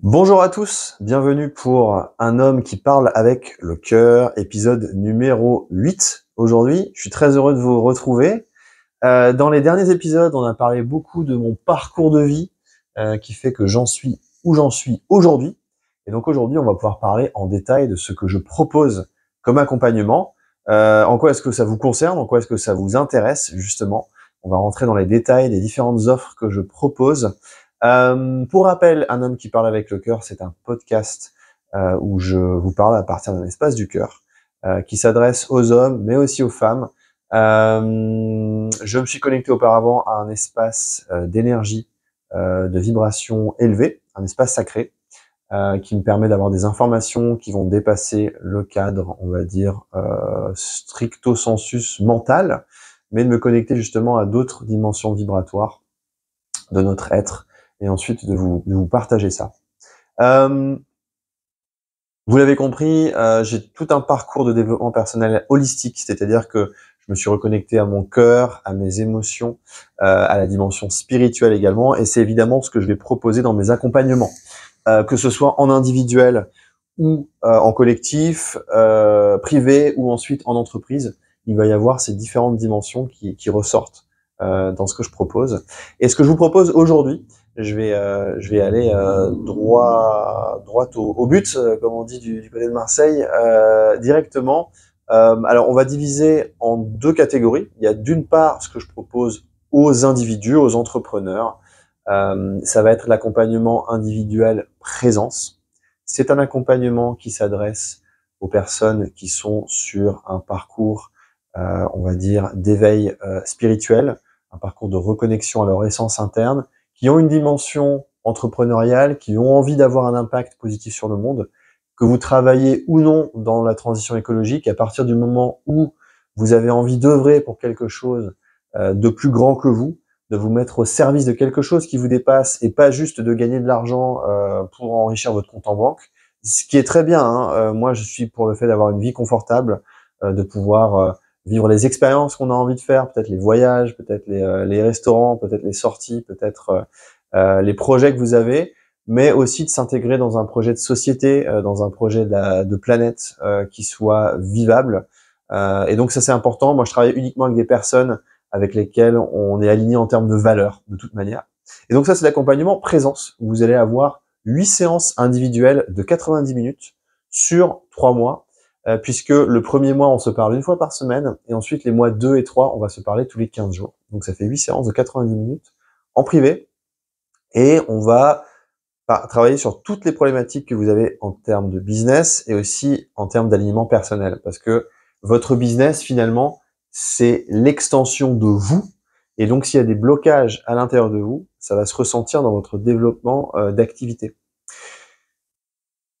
Bonjour à tous, bienvenue pour Un homme qui parle avec le cœur, épisode numéro 8. Aujourd'hui, je suis très heureux de vous retrouver. Dans les derniers épisodes, on a parlé beaucoup de mon parcours de vie qui fait que j'en suis où j'en suis aujourd'hui. Et donc aujourd'hui, on va pouvoir parler en détail de ce que je propose comme accompagnement. En quoi est-ce que ça vous concerne, en quoi est-ce que ça vous intéresse justement. On va rentrer dans les détails des différentes offres que je propose. Pour rappel, Un homme qui parle avec le cœur, c'est un podcast où je vous parle à partir d'un espace du cœur qui s'adresse aux hommes, mais aussi aux femmes. Je me suis connecté auparavant à un espace d'énergie, de vibration élevée, un espace sacré, qui me permet d'avoir des informations qui vont dépasser le cadre, on va dire, stricto sensus mental, mais de me connecter justement à d'autres dimensions vibratoires de notre être, et ensuite de vous partager ça. Vous l'avez compris, j'ai tout un parcours de développement personnel holistique, c'est-à-dire que je me suis reconnecté à mon cœur, à mes émotions, à la dimension spirituelle également, et c'est évidemment ce que je vais proposer dans mes accompagnements, que ce soit en individuel ou en collectif, privé ou ensuite en entreprise. Il va y avoir ces différentes dimensions qui ressortent dans ce que je propose. Et ce que je vous propose aujourd'hui, je vais aller droit au but, comme on dit du côté de Marseille, directement. Alors, on va diviser en deux catégories. Il y a d'une part ce que je propose aux individus, aux entrepreneurs. Ça va être l'accompagnement individuel présence. C'est un accompagnement qui s'adresse aux personnes qui sont sur un parcours, on va dire, d'éveil spirituel, un parcours de reconnexion à leur essence interne, qui ont une dimension entrepreneuriale, qui ont envie d'avoir un impact positif sur le monde, que vous travaillez ou non dans la transition écologique, à partir du moment où vous avez envie d'œuvrer pour quelque chose de plus grand que vous, de vous mettre au service de quelque chose qui vous dépasse et pas juste de gagner de l'argent pour enrichir votre compte en banque, ce qui est très bien, hein. Moi, je suis pour le fait d'avoir une vie confortable, de pouvoir vivre les expériences qu'on a envie de faire, peut-être les voyages, peut-être les restaurants, peut-être les sorties, peut-être les projets que vous avez, mais aussi de s'intégrer dans un projet de société, dans un projet de planète qui soit vivable. Et donc ça, c'est important. Moi, je travaille uniquement avec des personnes avec lesquelles on est aligné en termes de valeurs, de toute manière. Et donc ça, c'est l'accompagnement présence, où vous allez avoir 8 séances individuelles de 90 minutes sur 3 mois, puisque le premier mois, on se parle une fois par semaine, et ensuite les mois 2 et 3, on va se parler tous les 15 jours. Donc ça fait 8 séances de 90 minutes en privé, et on va travailler sur toutes les problématiques que vous avez en termes de business et aussi en termes d'alignement personnel, parce que votre business, finalement, c'est l'extension de vous, et donc s'il y a des blocages à l'intérieur de vous, ça va se ressentir dans votre développement d'activité.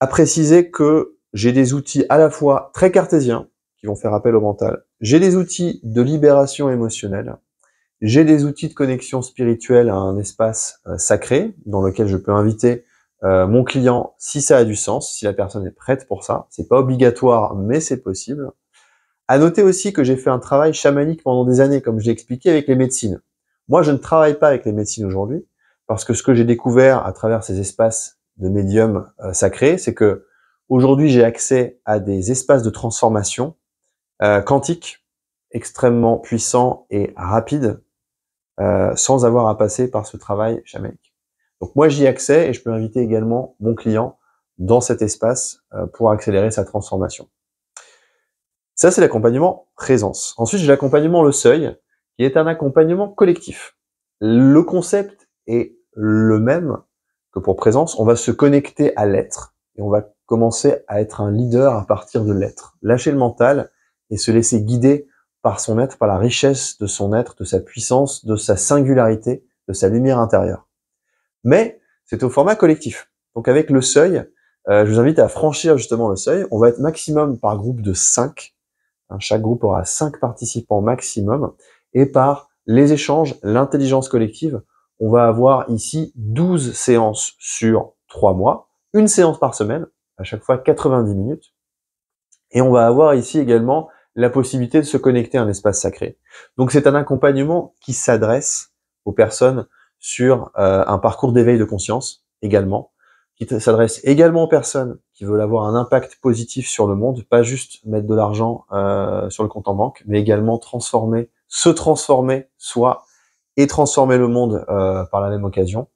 À préciser que j'ai des outils à la fois très cartésiens, qui vont faire appel au mental, j'ai des outils de libération émotionnelle, j'ai des outils de connexion spirituelle à un espace sacré, dans lequel je peux inviter mon client si ça a du sens, si la personne est prête pour ça. C'est pas obligatoire, mais c'est possible. À noter aussi que j'ai fait un travail chamanique pendant des années, comme je l'ai expliqué, avec les médecines. Moi, je ne travaille pas avec les médecines aujourd'hui, parce que ce que j'ai découvert à travers ces espaces de médium sacrés, c'est que aujourd'hui, j'ai accès à des espaces de transformation quantiques, extrêmement puissants et rapides, sans avoir à passer par ce travail chamanique. Donc moi, j'y ai accès et je peux inviter également mon client dans cet espace pour accélérer sa transformation. Ça, c'est l'accompagnement présence. Ensuite, j'ai l'accompagnement le seuil, qui est un accompagnement collectif. Le concept est le même que pour présence. On va se connecter à l'être et on va commencer à être un leader à partir de l'être. Lâcher le mental et se laisser guider par son être, par la richesse de son être, de sa puissance, de sa singularité, de sa lumière intérieure. Mais c'est au format collectif. Donc avec le seuil, je vous invite à franchir justement le seuil. On va être maximum par groupe de 5. Chaque groupe aura 5 participants maximum. Et par les échanges, l'intelligence collective, on va avoir ici 12 séances sur 3 mois, une séance par semaine, à chaque fois 90 minutes. Et on va avoir ici également la possibilité de se connecter à un espace sacré. Donc c'est un accompagnement qui s'adresse aux personnes sur un parcours d'éveil de conscience également, qui s'adresse également aux personnes qui veulent avoir un impact positif sur le monde, pas juste mettre de l'argent sur le compte en banque, mais également se transformer soi et transformer le monde par la même occasion.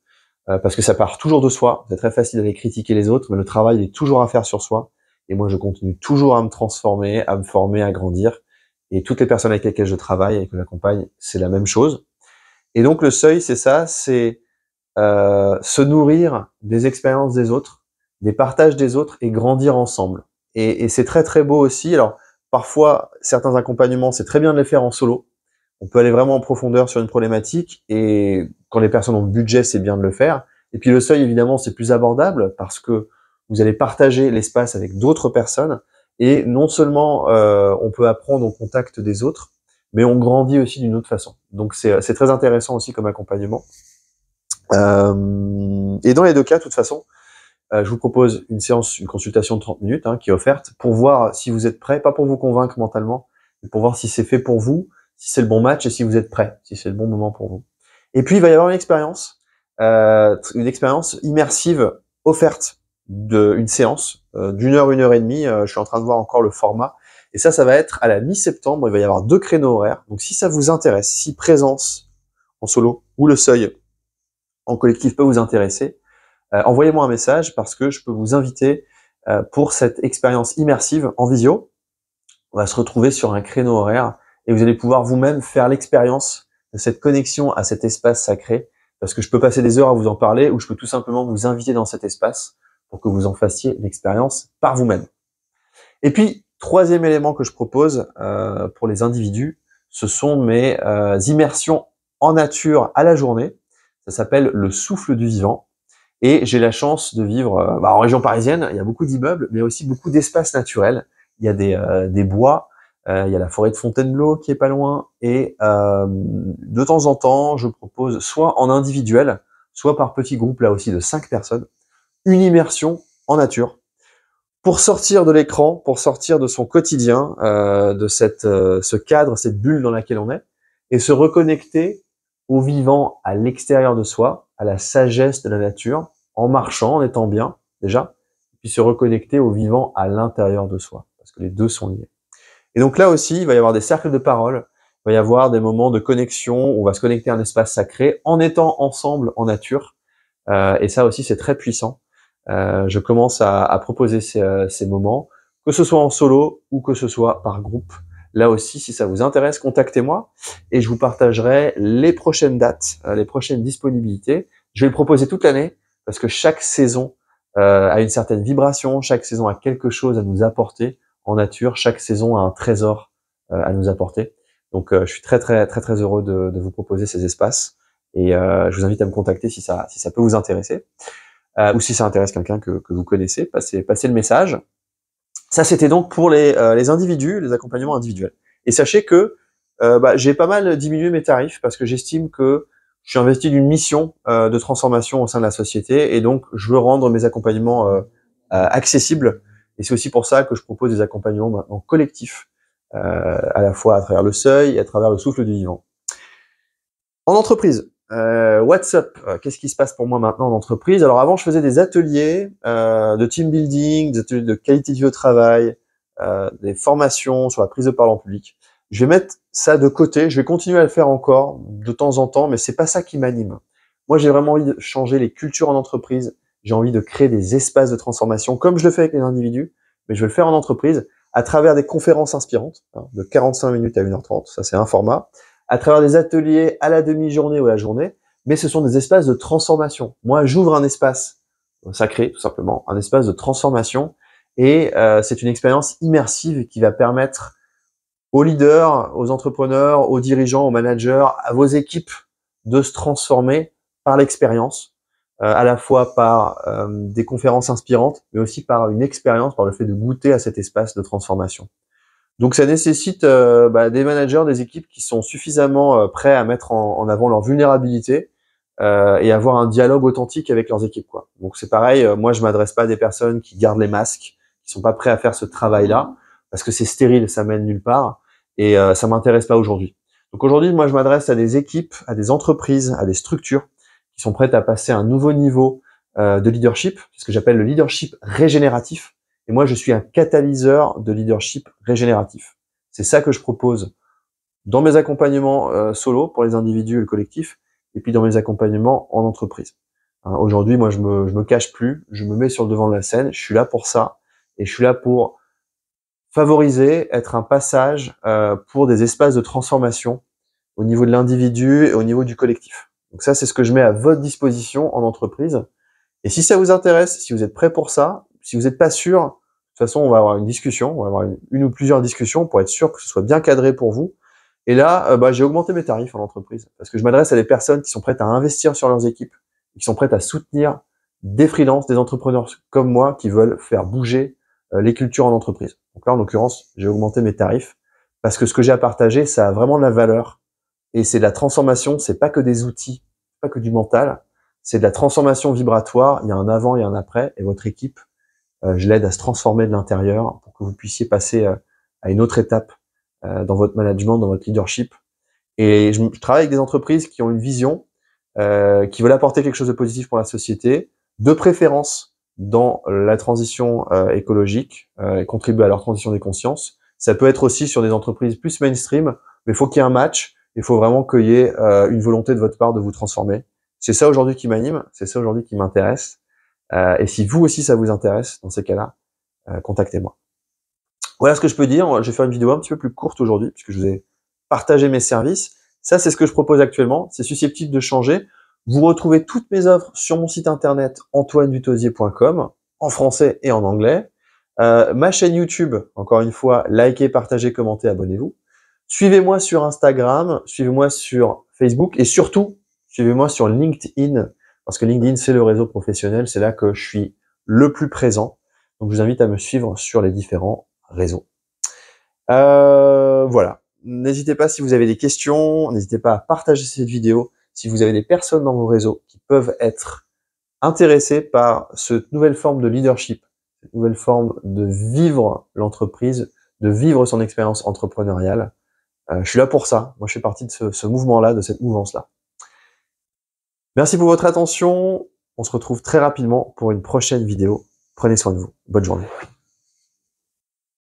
Parce que ça part toujours de soi. C'est très facile d'aller critiquer les autres, mais le travail est toujours à faire sur soi. Et moi, je continue toujours à me transformer, à me former, à grandir. Et toutes les personnes avec lesquelles je travaille et que j'accompagne, c'est la même chose. Et donc le seuil, c'est ça, c'est se nourrir des expériences des autres, des partages des autres et grandir ensemble. Et c'est très très beau aussi. Alors parfois, certains accompagnements, c'est très bien de les faire en solo. On peut aller vraiment en profondeur sur une problématique et quand les personnes ont le budget, c'est bien de le faire. Et puis le seuil, évidemment, c'est plus abordable parce que vous allez partager l'espace avec d'autres personnes et non seulement on peut apprendre au contact des autres, mais on grandit aussi d'une autre façon. Donc c'est très intéressant aussi comme accompagnement. Et dans les deux cas, de toute façon, je vous propose une consultation de 30 minutes qui est offerte pour voir si vous êtes prêt, pas pour vous convaincre mentalement, mais pour voir si c'est fait pour vous, si c'est le bon match et si vous êtes prêt, si c'est le bon moment pour vous. Et puis il va y avoir une expérience immersive offerte d'une séance d'1 heure et demie. Je suis en train de voir encore le format. Et ça va être à la mi-septembre. Il va y avoir 2 créneaux horaires. Donc si ça vous intéresse, si présence en solo ou le seuil en collectif peut vous intéresser, envoyez-moi un message parce que je peux vous inviter pour cette expérience immersive en visio. On va se retrouver sur un créneau horaire et vous allez pouvoir vous-même faire l'expérience de cette connexion à cet espace sacré, parce que je peux passer des heures à vous en parler ou je peux tout simplement vous inviter dans cet espace pour que vous en fassiez l'expérience par vous-même. Et puis, troisième élément que je propose pour les individus, ce sont mes immersions en nature à la journée. Ça s'appelle le souffle du vivant. Et j'ai la chance de vivre en région parisienne. Il y a beaucoup d'immeubles, mais aussi beaucoup d'espaces naturels. Il y a des bois, il y a la forêt de Fontainebleau qui est pas loin. Et de temps en temps, je propose soit en individuel, soit par petits groupes, là aussi de 5 personnes, une immersion en nature pour sortir de l'écran, pour sortir de son quotidien, de ce cadre, cette bulle dans laquelle on est, et se reconnecter au vivant à l'extérieur de soi, à la sagesse de la nature, en marchant, en étant bien, déjà, puis se reconnecter au vivant à l'intérieur de soi, parce que les deux sont liés. Et donc là aussi, il va y avoir des cercles de parole, il va y avoir des moments de connexion, où on va se connecter à un espace sacré, en étant ensemble en nature, et ça aussi c'est très puissant. Je commence à proposer ces moments, que ce soit en solo ou que ce soit par groupe. Là aussi, si ça vous intéresse, contactez-moi et je vous partagerai les prochaines dates, les prochaines disponibilités. Je vais le proposer toute l'année parce que chaque saison a une certaine vibration, chaque saison a quelque chose à nous apporter en nature, chaque saison a un trésor à nous apporter. Donc, je suis très heureux de vous proposer ces espaces et je vous invite à me contacter si ça peut vous intéresser. Ou si ça intéresse quelqu'un que vous connaissez, passez le message. Ça, c'était donc pour les individus, les accompagnements individuels. Et sachez que j'ai pas mal diminué mes tarifs parce que j'estime que je suis investi d'une mission de transformation au sein de la société et donc je veux rendre mes accompagnements accessibles. Et c'est aussi pour ça que je propose des accompagnements maintenant collectifs, à la fois à travers le seuil et à travers le souffle du vivant. En entreprise, what's up? Qu'est-ce qui se passe pour moi maintenant en entreprise? Alors avant, je faisais des ateliers de team building, des ateliers de qualité de vie au travail, des formations sur la prise de parole en public. Je vais mettre ça de côté. Je vais continuer à le faire encore de temps en temps, mais c'est pas ça qui m'anime. Moi, j'ai vraiment envie de changer les cultures en entreprise. J'ai envie de créer des espaces de transformation, comme je le fais avec les individus, mais je vais le faire en entreprise à travers des conférences inspirantes de 45 minutes à 1h30. Ça, c'est un format. À travers des ateliers à la demi-journée ou à la journée, mais ce sont des espaces de transformation. Moi, j'ouvre un espace sacré, tout simplement, un espace de transformation, et c'est une expérience immersive qui va permettre aux leaders, aux entrepreneurs, aux dirigeants, aux managers, à vos équipes de se transformer par l'expérience, à la fois par des conférences inspirantes, mais aussi par une expérience, par le fait de goûter à cet espace de transformation. Donc ça nécessite des managers, des équipes qui sont suffisamment prêts à mettre en avant leur vulnérabilité et avoir un dialogue authentique avec leurs équipes, quoi. Donc c'est pareil, moi je m'adresse pas à des personnes qui gardent les masques, qui sont pas prêts à faire ce travail-là, parce que c'est stérile, ça mène nulle part, et ça m'intéresse pas aujourd'hui. Donc aujourd'hui, moi je m'adresse à des équipes, à des entreprises, à des structures qui sont prêtes à passer à un nouveau niveau de leadership, c'est ce que j'appelle le leadership régénératif. Et moi, je suis un catalyseur de leadership régénératif. C'est ça que je propose dans mes accompagnements solo pour les individus et le collectif, et puis dans mes accompagnements en entreprise. Hein, aujourd'hui, moi, je me cache plus, je me mets sur le devant de la scène, je suis là pour ça, et je suis là pour favoriser, être un passage pour des espaces de transformation au niveau de l'individu et au niveau du collectif. Donc ça, c'est ce que je mets à votre disposition en entreprise. Et si ça vous intéresse, si vous êtes prêt pour ça, si vous n'êtes pas sûr, de toute façon, on va avoir une discussion, on va avoir une ou plusieurs discussions pour être sûr que ce soit bien cadré pour vous. Et là, j'ai augmenté mes tarifs en entreprise parce que je m'adresse à des personnes qui sont prêtes à investir sur leurs équipes, qui sont prêtes à soutenir des freelances, des entrepreneurs comme moi qui veulent faire bouger les cultures en entreprise. Donc là, en l'occurrence, j'ai augmenté mes tarifs parce que ce que j'ai à partager, ça a vraiment de la valeur et c'est de la transformation. C'est pas que des outils, pas que du mental, c'est de la transformation vibratoire. Il y a un avant et un après, et votre équipe, je l'aide à se transformer de l'intérieur pour que vous puissiez passer à une autre étape dans votre management, dans votre leadership. Et je travaille avec des entreprises qui ont une vision, qui veulent apporter quelque chose de positif pour la société, de préférence dans la transition écologique, et contribuer à leur transition des consciences. Ça peut être aussi sur des entreprises plus mainstream, mais il faut qu'il y ait un match, il faut vraiment qu'il y ait une volonté de votre part de vous transformer. C'est ça aujourd'hui qui m'anime, c'est ça aujourd'hui qui m'intéresse. Et si vous aussi ça vous intéresse, dans ces cas-là, contactez-moi. Voilà ce que je peux dire. Je vais faire une vidéo un petit peu plus courte aujourd'hui, puisque je vous ai partagé mes services. Ça, c'est ce que je propose actuellement. C'est susceptible de changer. Vous retrouvez toutes mes offres sur mon site internet antoinedutosier.com, en français et en anglais. Ma chaîne YouTube, encore une fois, likez, partagez, commentez, abonnez-vous. Suivez-moi sur Instagram, suivez-moi sur Facebook et surtout, suivez-moi sur LinkedIn, parce que LinkedIn, c'est le réseau professionnel, c'est là que je suis le plus présent. Donc, je vous invite à me suivre sur les différents réseaux. Voilà. N'hésitez pas si vous avez des questions, n'hésitez pas à partager cette vidéo. Si vous avez des personnes dans vos réseaux qui peuvent être intéressées par cette nouvelle forme de leadership, cette nouvelle forme de vivre l'entreprise, de vivre son expérience entrepreneuriale, je suis là pour ça. Moi, je fais partie de ce mouvement-là, de cette mouvance-là. Merci pour votre attention. On se retrouve très rapidement pour une prochaine vidéo. Prenez soin de vous. Bonne journée.